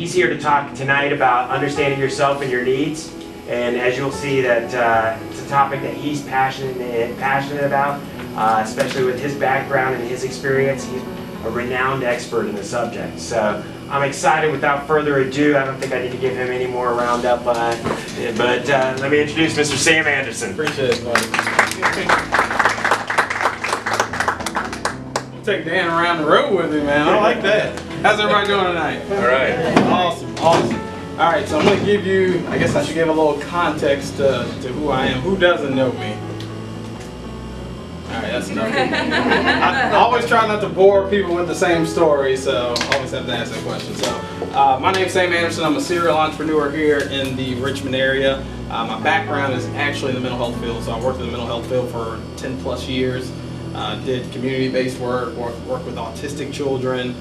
He's here to talk tonight about understanding yourself and your needs. And as you'll see, that it's a topic that he's passionate about, especially with his background and his experience. He's a renowned expert in the subject. So I'm excited. Without further ado, I don't think I need to give him any more roundup, but let me introduce Mr. Sam Anderson. Appreciate it, buddy. Take Dan around the road with me, man. I like that. How's everybody doing tonight? All right. Awesome, awesome. All right, so I'm going to give you, I guess I should give a little context to who I am. Who doesn't know me? All right, that's enough. I always try not to bore people with the same story, so I always have to ask that question. So, my name's Sam Anderson. I'm a serial entrepreneur here in the Richmond area. My background is actually in the mental health field, so I worked in the mental health field for 10 plus years. Did community-based work with autistic children,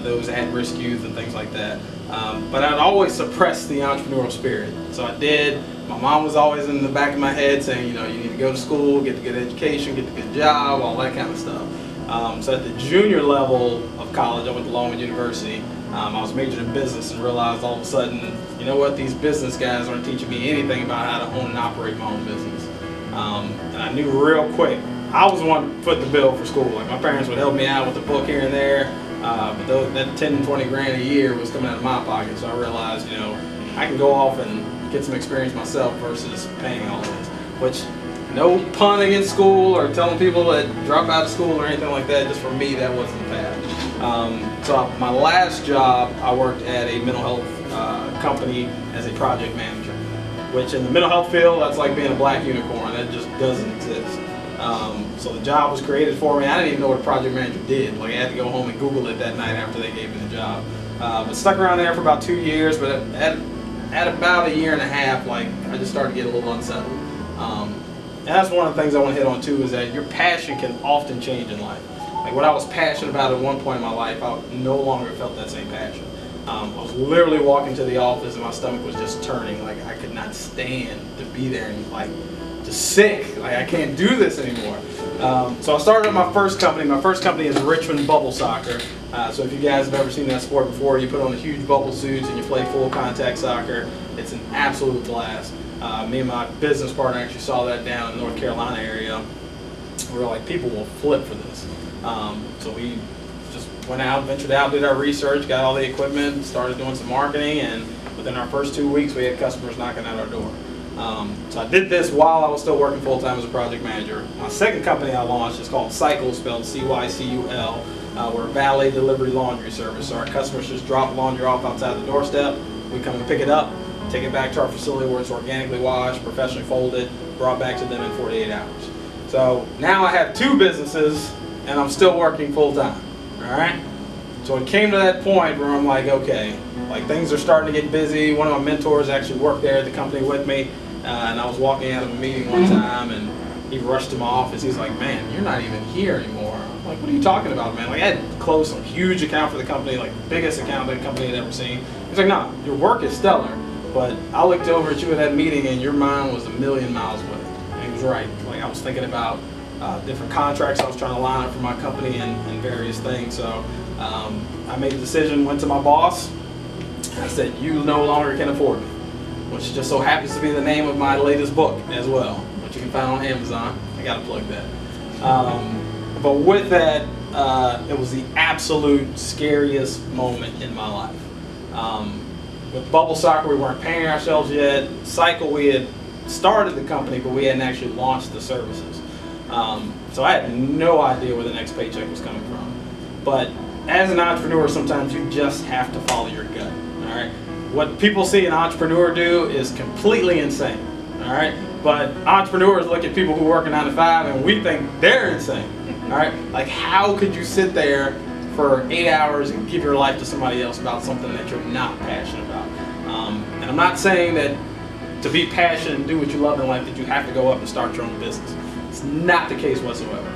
those at-risk youth and things like that. But I'd always suppressed the entrepreneurial spirit. So I did. My mom was always in the back of my head saying, you know, you need to go to school, get a good education, get a good job, all that kind of stuff. So at the junior level of college, I went to Longwood University. I was majored in business and realized all of a sudden, you know what, these business guys aren't teaching me anything about how to own and operate my own business. And I knew real quick, I was the one who foot the bill for school. Like, my parents would help me out with the book here and there, but that 10, 20 grand a year was coming out of my pocket. So I realized, you know, I can go off and get some experience myself versus paying all this. Which, no pun against school or telling people that drop out of school or anything like that. Just for me, that wasn't the path. So my last job, I worked at a mental health company as a project manager. Which in the mental health field, that's like being a black unicorn. That just doesn't exist. So the job was created for me. I didn't even know what a project manager did. Like, I had to go home and Google it that night after they gave me the job. But stuck around there for about 2 years, but at about a year and a half, like, I just started to get a little unsettled. And that's one of the things I want to hit on too, is that your passion can often change in life. Like, what I was passionate about at one point in my life, I no longer felt that same passion. I was literally walking to the office and my stomach was just turning. Like, I could not stand to be there and, like, just sick. Like, I can't do this anymore. So I started up my first company. My first company is Richmond Bubble Soccer. So if you guys have ever seen that sport before, you put on the huge bubble suits and you play full contact soccer. It's an absolute blast. Me and my business partner actually saw that down in the North Carolina area. We were like, people will flip for this. So we just went out, ventured out, did our research, got all the equipment, started doing some marketing, and within our first 2 weeks we had customers knocking at our door. So I did this while I was still working full-time as a project manager. My second company I launched is called Cycle, spelled C-Y-C-U-L. We're a valet delivery laundry service. So our customers just drop laundry off outside the doorstep. We come and pick it up, take it back to our facility where it's organically washed, professionally folded, brought back to them in 48 hours. So now I have 2 businesses and I'm still working full-time, all right? So it came to that point where I'm like, okay, like, things are starting to get busy. One of my mentors actually worked there at the company with me, and I was walking out of a meeting one time and he rushed to my office. He's like, man, you're not even here anymore. I'm like, what are you talking about, man? Like, I had closed some huge account for the company, like the biggest account that the company had ever seen. He's like, no, your work is stellar, but I looked over at you at that meeting and your mind was a million miles away. And he was right. Like, I was thinking about different contracts I was trying to line up for my company and various things. So I made a decision, went to my boss. I said, you no longer can afford me, which just so happens to be the name of my latest book as well, which you can find on Amazon. I gotta plug that. But with that, it was the absolute scariest moment in my life. With Bubble Soccer, we weren't paying ourselves yet. Cycle, we had started the company, but we hadn't actually launched the services. So I had no idea where the next paycheck was coming from. But as an entrepreneur, sometimes you just have to follow your gut. All right. What people see an entrepreneur do is completely insane. All right. But entrepreneurs look at people who work a 9 to 5 and we think they're insane. All right. Like, how could you sit there for 8 hours and give your life to somebody else about something that you're not passionate about? And I'm not saying that to be passionate and do what you love in life that you have to go up and start your own business. It's not the case whatsoever.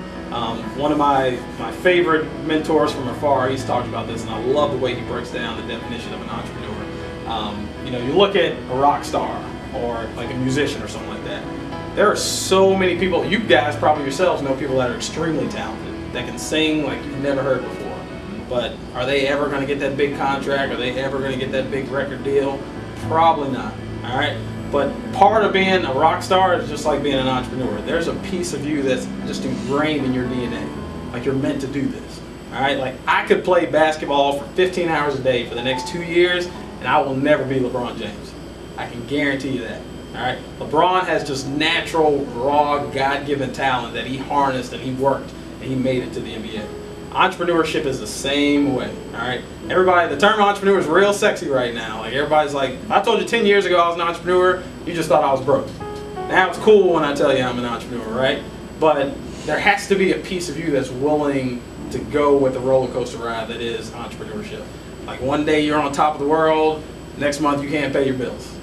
One of my favorite mentors from afar, he's talked about this, and I love the way he breaks down the definition of an entrepreneur. You know, you look at a rock star or like a musician or something like that. There are so many people, you guys probably yourselves know people that are extremely talented, that can sing like you've never heard before. But are they ever going to get that big contract? Are they ever going to get that big record deal? Probably not. All right. But part of being a rock star is just like being an entrepreneur. There's a piece of you that's just ingrained in your DNA. Like you're meant to do this. All right. Like I could play basketball for 15 hours a day for the next 2 years, and I will never be LeBron James. I can guarantee you that. All right. LeBron has just natural, raw, God-given talent that he harnessed and he worked and he made it to the NBA. Entrepreneurship is the same way, all right? Everybody, the term entrepreneur is real sexy right now. Like everybody's like, if I told you 10 years ago I was an entrepreneur, you just thought I was broke. Now it's cool when I tell you I'm an entrepreneur, right? But there has to be a piece of you that's willing to go with the roller coaster ride that is entrepreneurship. Like one day you're on top of the world, next month you can't pay your bills.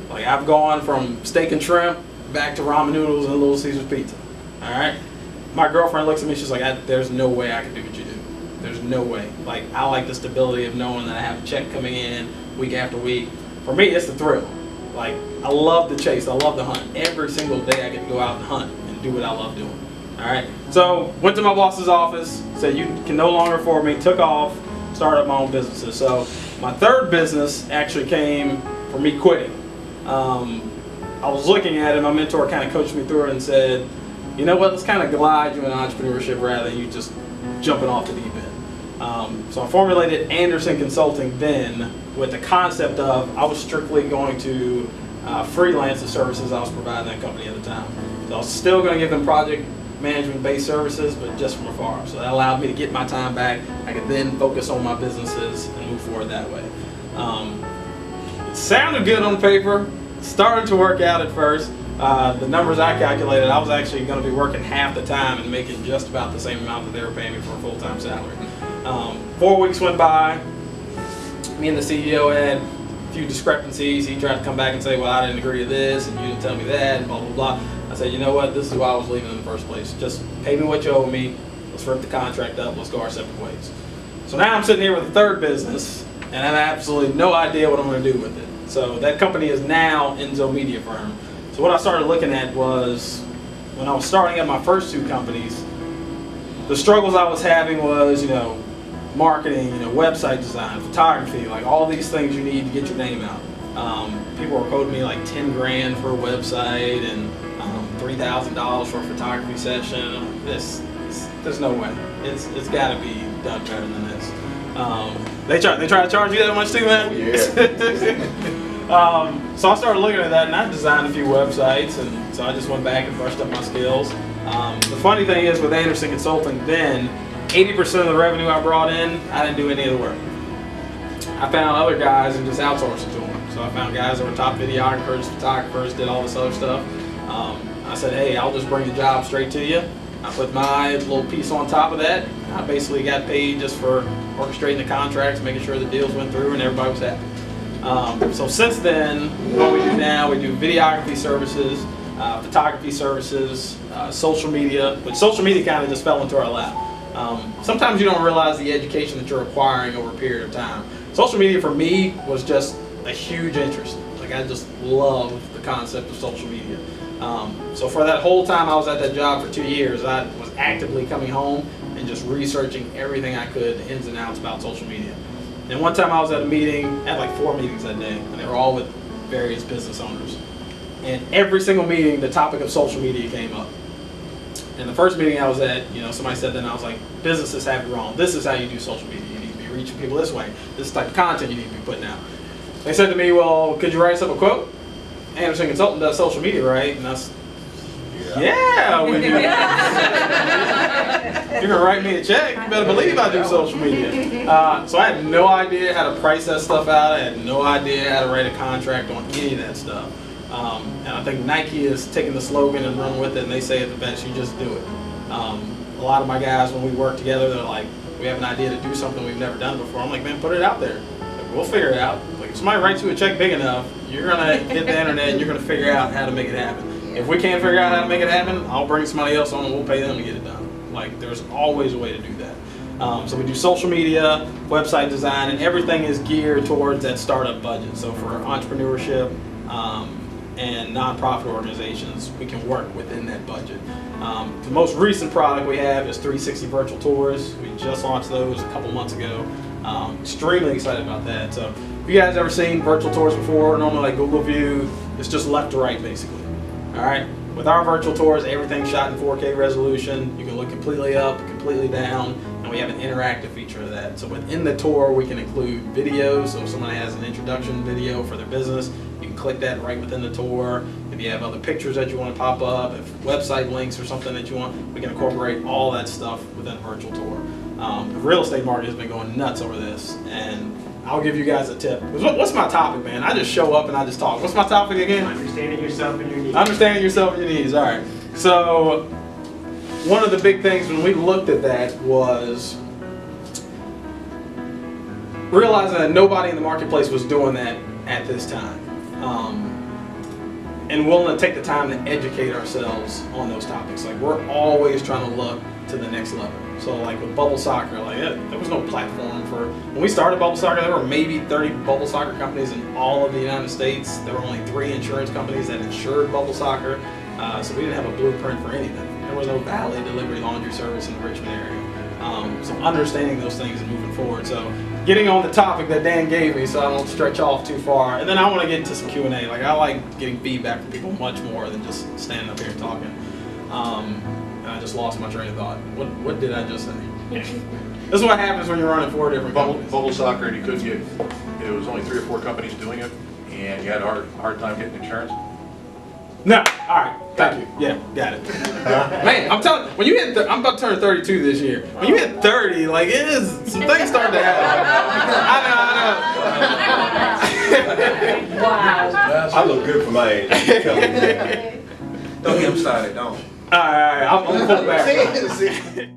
Like I've gone from steak and shrimp back to ramen noodles and Little Caesar's pizza, all right? My girlfriend looks at me, she's like, there's no way I can do what you do. There's no way. Like, I like the stability of knowing that I have a check coming in week after week. For me, it's the thrill. Like, I love the chase. I love the hunt. Every single day I get to go out and hunt and do what I love doing. All right? So, went to my boss's office, said, you can no longer afford me, took off, started up my own businesses. So, my third business actually came from me quitting. I was looking at it, my mentor kind of coached me through it and said, you know what, let's kind of glide you in entrepreneurship rather than you just jumping off the deep end. So I formulated Anderson Consulting then with the concept of I was strictly going to freelance the services I was providing that company at the time. So I was still going to give them project management based services, but just from afar. So that allowed me to get my time back. I could then focus on my businesses and move forward that way. It sounded good on paper, started to work out at first. The numbers I calculated, I was actually going to be working half the time and making just about the same amount that they were paying me for a full-time salary. 4 weeks went by. Me and the CEO had a few discrepancies. He tried to come back and say, well, I didn't agree to this, and you didn't tell me that, and blah, blah, blah. I said, you know what, this is why I was leaving in the first place. Just pay me what you owe me. Let's rip the contract up. Let's go our separate ways. So now I'm sitting here with a third business, and I have absolutely no idea what I'm going to do with it. So that company is now Enzo Media Firm. So what I started looking at was, when I was starting at my first two companies, the struggles I was having was, marketing, website design, photography, like all these things you need to get your name out. People were quoting me like 10 grand for a website and $3,000 for a photography session. There's no way. It's got to be done better than this. They try to charge you that much too, man? Yeah. So I started looking at that, and I designed a few websites, and so I just went back and brushed up my skills. The funny thing is, with Anderson Consulting then, 80% of the revenue I brought in, I didn't do any of the work. I found other guys and just outsourced it to them. So I found guys that were top videographers, photographers, did all this other stuff. I said, hey, I'll just bring the job straight to you. I put my little piece on top of that. I basically got paid just for orchestrating the contracts, making sure the deals went through, and everybody was happy. So since then, what we do now, we do videography services, photography services, social media, which social media kind of just fell into our lap. Sometimes you don't realize the education that you're acquiring over a period of time. Social media for me was just a huge interest. Like I just love the concept of social media. So for that whole time I was at that job for 2 years, I was actively coming home and just researching everything I could, the ins and outs about social media. And one time I was at a meeting, I had like 4 meetings that day, and they were all with various business owners. And every single meeting, the topic of social media came up. And the first meeting I was at, somebody said that, and I was like, businesses have it wrong. This is how you do social media. You need to be reaching people this way. This is the type of content you need to be putting out. They said to me, well, could you write us up a quote? Anderson Consulting does social media, right? And I said, yeah, we do. You're going to write me a check, you better believe I do social media. So I had no idea how to price that stuff out. I had no idea how to write a contract on any of that stuff. And I think Nike is taking the slogan and running with it, and they say it the best, you just do it. A lot of my guys, when we work together, they're like, we have an idea to do something we've never done before. I'm like, man, put it out there. Like, we'll figure it out. Like, if somebody writes you a check big enough, you're going to hit the internet and you're going to figure out how to make it happen. If we can't figure out how to make it happen, I'll bring somebody else on and we'll pay them to get it done. Like, there's always a way to do that. So we do social media, website design, and everything is geared towards that startup budget. So for entrepreneurship, and nonprofit organizations, we can work within that budget. The most recent product we have is 360 Virtual Tours. We just launched those a couple months ago. Extremely excited about that. So if you guys ever seen virtual tours before, normally like Google View, it's just left to right basically. All right. With our virtual tours, everything's shot in 4K resolution. You can look completely up, completely down, and we have an interactive feature of that. So within the tour, we can include videos. So if someone has an introduction video for their business, you can click that right within the tour. If you have other pictures that you want to pop up, if website links or something that you want, we can incorporate all that stuff within a virtual tour. The real estate market has been going nuts over this, and I'll give you guys a tip. What's my topic, man? I just show up and I just talk. What's my topic again? Understanding yourself and your needs. Understanding yourself and your needs. All right. So one of the big things when we looked at that was realizing that nobody in the marketplace was doing that at this time, and willing to take the time to educate ourselves on those topics. Like, we're always trying to look to the next level. So like with bubble soccer, like there was no platform for, when we started bubble soccer, there were maybe 30 bubble soccer companies in all of the United States. There were only 3 insurance companies that insured bubble soccer. So we didn't have a blueprint for anything. There was no valet delivery laundry service in the Richmond area. So understanding those things and moving forward. So getting on the topic that Dan gave me, so I don't stretch off too far. And then I want to get into some Q&A. Like, I like getting feedback from people much more than just standing up here and talking. And I just lost my train of thought. What did I just say? This is what happens when you're running 4 different companies. Bubble soccer, and you couldn't get, it was only 3 or 4 companies doing it, and you had a hard time getting insurance? No, all right, thank you. Yeah, got it. Man, I'm telling you, when you hit, I'm about to turn 32 this year. When you hit 30, like, it is, some things start to happen. I know. Wow. I look good for my age. Don't get him started, don't. All right, I'm gonna pull back.